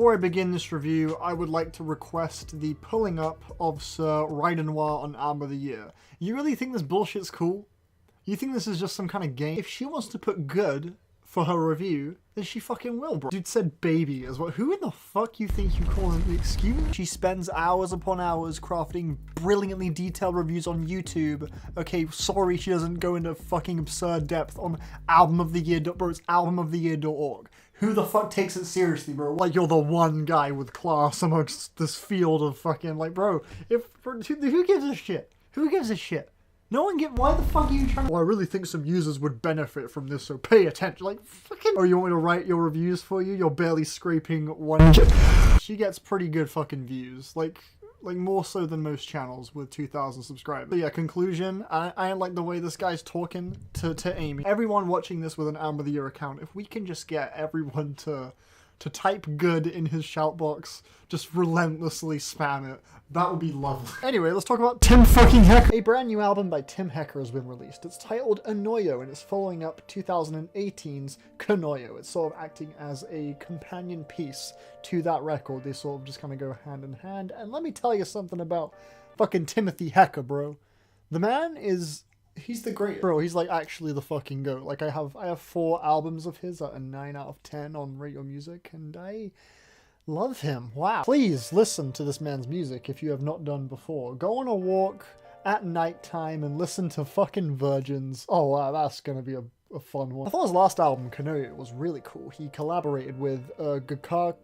Before I begin this review, I would like to request the pulling up of Sir Noir on Album of the Year. You really think this bullshit's cool? You think this is just some kind of game? If she wants to put good for her review, then she fucking will, bro. Dude said baby as well. Who in the fuck you think you call him? Excuse me? She spends hours upon hours crafting brilliantly detailed reviews on YouTube. Okay, sorry she doesn't go into fucking absurd depth on Album of the Year, bro. It's albumoftheyear.org. Who the fuck takes it seriously, bro? Like, you're the one guy with class amongst this field of fucking, like, bro, who gives a shit? Who gives a shit? No one why the fuck are you trying to— well, I really think some users would benefit from this, so pay attention. Like, fucking— oh, you want me to write your reviews for you? You're barely scraping one— she gets pretty good fucking views. Like more so than most channels with 2,000 subscribers. But yeah, conclusion, I don't like the way this guy's talking to Amy. Everyone watching this with an Album of the Year account, if we can just get everyone to type good in his shout box, just relentlessly spam it, that would be lovely. Anyway, let's talk about Tim fucking Hecker. A brand new album by Tim Hecker has been released. It's titled Anoyo, and it's following up 2018's Konoyo. It's sort of acting as a companion piece to that record. They sort of just kind of go hand in hand. And let me tell you something about fucking Timothy Hecker, bro. The man is— he's the greatest. Bro, he's like actually the fucking GOAT. Like I have 4 albums of his at a 9 out of 10 on Radio Music, and I love him. Wow. Please listen to this man's music if you have not done before. Go on a walk at nighttime and listen to fucking Virgins. Oh wow, that's gonna be a fun one. I thought his last album, Konoyo, was really cool. He collaborated with Gagaku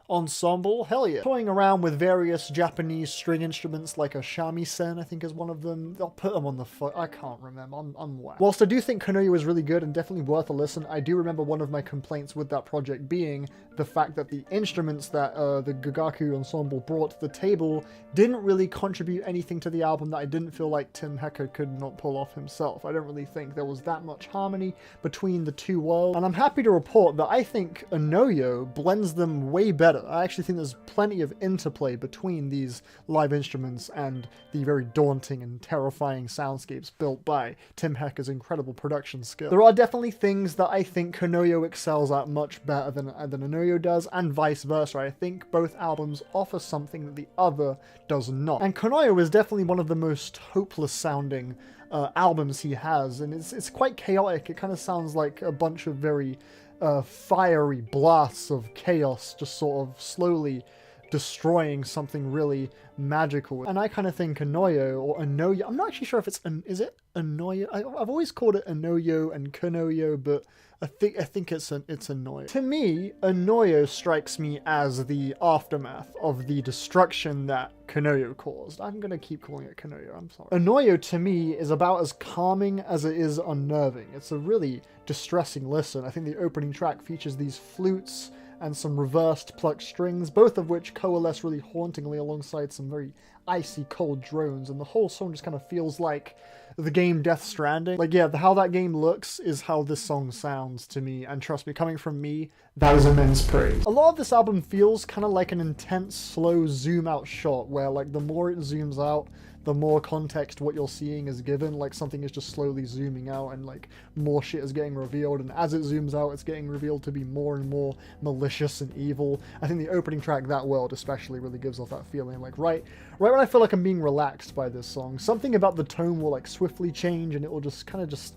Ensemble, hell yeah. Toying around with various Japanese string instruments like a shamisen, I think is one of them. I'll put them on the foot. I can't remember. I'm whack. Whilst I do think Konoyo is really good and definitely worth a listen, I do remember one of my complaints with that project being the fact that the instruments that the Gagaku Ensemble brought to the table didn't really contribute anything to the album that I didn't feel like Tim Hecker could not pull off himself. I don't really think there was that much harmony between the two worlds, and I'm happy to report that I think Anoyo blends them way better. I actually think there's plenty of interplay between these live instruments and the very daunting and terrifying soundscapes built by Tim Hecker's incredible production skill. There are definitely things that I think Konoyo excels at much better than Anoyo does, and vice versa. I think both albums offer something that the other does not. And Konoyo is definitely one of the most hopeless sounding albums he has, and it's quite chaotic. It kind of sounds like a bunch of very fiery blasts of chaos just sort of slowly destroying something really magical. And I kind of think Anoyo or Anoyo, I'm not actually sure if is it Anoyo? I've always called it Anoyo and Konoyo, but I think it's Anoyo. To me, Anoyo strikes me as the aftermath of the destruction that Konoyo caused. I'm gonna keep calling it Konoyo, I'm sorry. Anoyo to me is about as calming as it is unnerving. It's a really distressing listen. I think the opening track features these flutes and some reversed plucked strings, both of which coalesce really hauntingly alongside some very icy cold drones, and the whole song just kind of feels like the game Death Stranding. Like, yeah, how that game looks is how this song sounds to me, and trust me, coming from me, that is immense praise. A lot of this album feels kind of like an intense, slow zoom out shot, where like the more it zooms out, the more context what you're seeing is given. Like something is just slowly zooming out and like more shit is getting revealed, and as it zooms out it's getting revealed to be more and more malicious and evil. I think the opening track, That World, especially really gives off that feeling. Like right when I feel like I'm being relaxed by this song, something about the tone will like swiftly change and it will just kind of just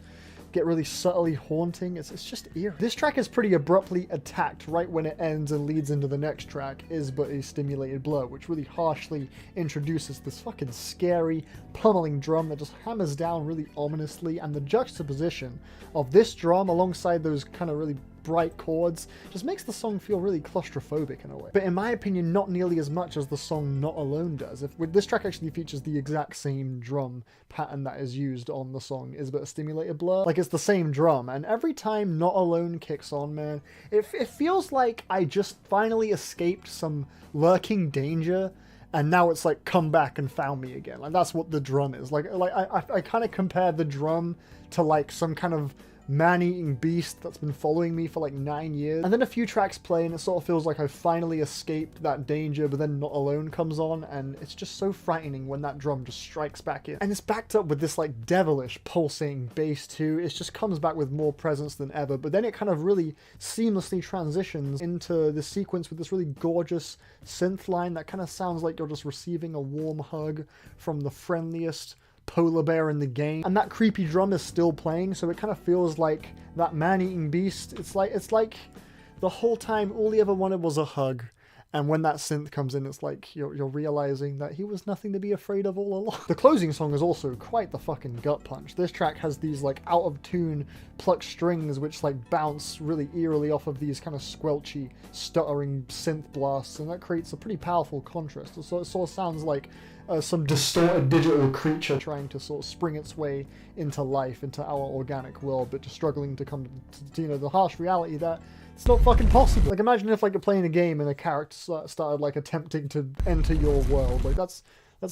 get really subtly haunting. It's just eerie. This track is pretty abruptly attacked right when it ends and leads into the next track, Is But a Stimulated Blur, which really harshly introduces this fucking scary, pummeling drum that just hammers down really ominously, and the juxtaposition of this drum alongside those kind of really bright chords just makes the song feel really claustrophobic in a way. But in my opinion, not nearly as much as the song Not Alone does. This track actually features the exact same drum pattern that is used on the song Is But a Stimulated Blur. Like, it's the same drum, and every time Not Alone kicks on, man, it feels like I just finally escaped some lurking danger, and now it's like come back and found me again. Like, that's what the drum is. Like I kind of compare the drum to like some kind of man-eating beast that's been following me for like 9 years. And then a few tracks play and it sort of feels like I've finally escaped that danger, but then Not Alone comes on, and it's just so frightening when that drum just strikes back in. And it's backed up with this like devilish pulsating bass too. It just comes back with more presence than ever, but then it kind of really seamlessly transitions into the sequence with this really gorgeous synth line that kind of sounds like you're just receiving a warm hug from the friendliest polar bear in the game. And that creepy drum is still playing, so it kind of feels like that man-eating beast. It's like the whole time all he ever wanted was a hug. And when that synth comes in, it's like you're realizing that he was nothing to be afraid of all along. The closing song is also quite the fucking gut punch. This track has these like out of tune plucked strings which like bounce really eerily off of these kind of squelchy, stuttering synth blasts, and that creates a pretty powerful contrast. So it sort of sounds like some distorted digital creature trying to sort of spring its way into life, into our organic world, but just struggling to come to, you know, the harsh reality that it's not fucking possible. Like, imagine if like you're playing a game and a character started like attempting to enter your world. Like that's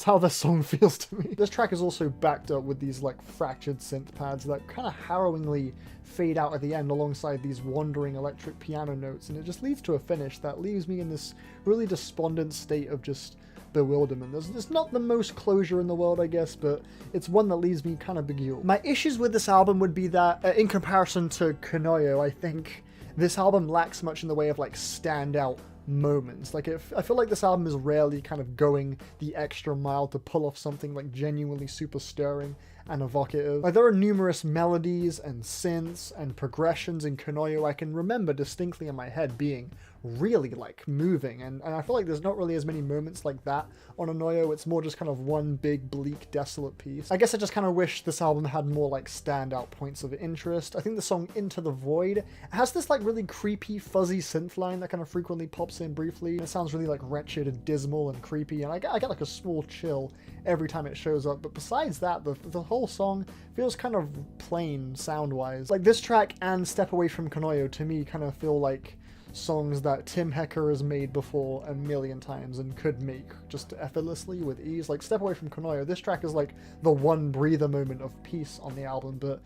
how this song feels to me. This track is also backed up with these like fractured synth pads that kind of harrowingly fade out at the end alongside these wandering electric piano notes, and it just leads to a finish that leaves me in this really despondent state of just bewilderment. There's not the most closure in the world, I guess, but it's one that leaves me kind of beguiled. My issues with this album would be that, in comparison to Konoyo, I think this album lacks much in the way of like standout moments. Like, I feel like this album is rarely kind of going the extra mile to pull off something like genuinely super stirring and evocative. Like, there are numerous melodies and synths and progressions in Konoyo I can remember distinctly in my head being really like moving, and I feel like there's not really as many moments like that on Anoyo. It's more just kind of one big bleak desolate piece. I guess I just kind of wish this album had more like standout points of interest. I think the song Into the Void has this like really creepy fuzzy synth line that kind of frequently pops in briefly, and it sounds really like wretched and dismal and creepy, and I get like a small chill every time it shows up. But besides that, the whole song feels kind of plain sound wise. Like, this track and Step Away from Konoyo to me kind of feel like songs that Tim Hecker has made before a million times and could make just effortlessly with ease. Like, Step Away from Konoyo, this track is like the one breather moment of peace on the album, but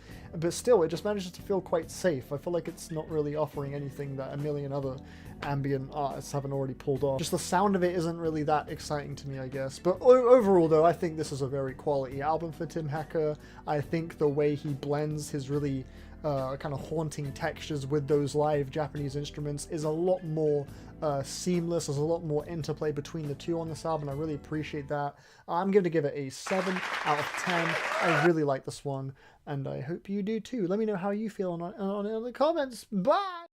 still it just manages to feel quite safe. I feel like it's not really offering anything that a million other ambient artists haven't already pulled off. Just the sound of it isn't really that exciting to me, I guess. But overall though, I think this is a very quality album for Tim Hecker. I think the way he blends his really kind of haunting textures with those live Japanese instruments is a lot more seamless. There's a lot more interplay between the two on this album. I really appreciate that. I'm going to give it a 7 out of 10. I really like this one, and I hope you do too. Let me know how you feel on it in the comments. Bye!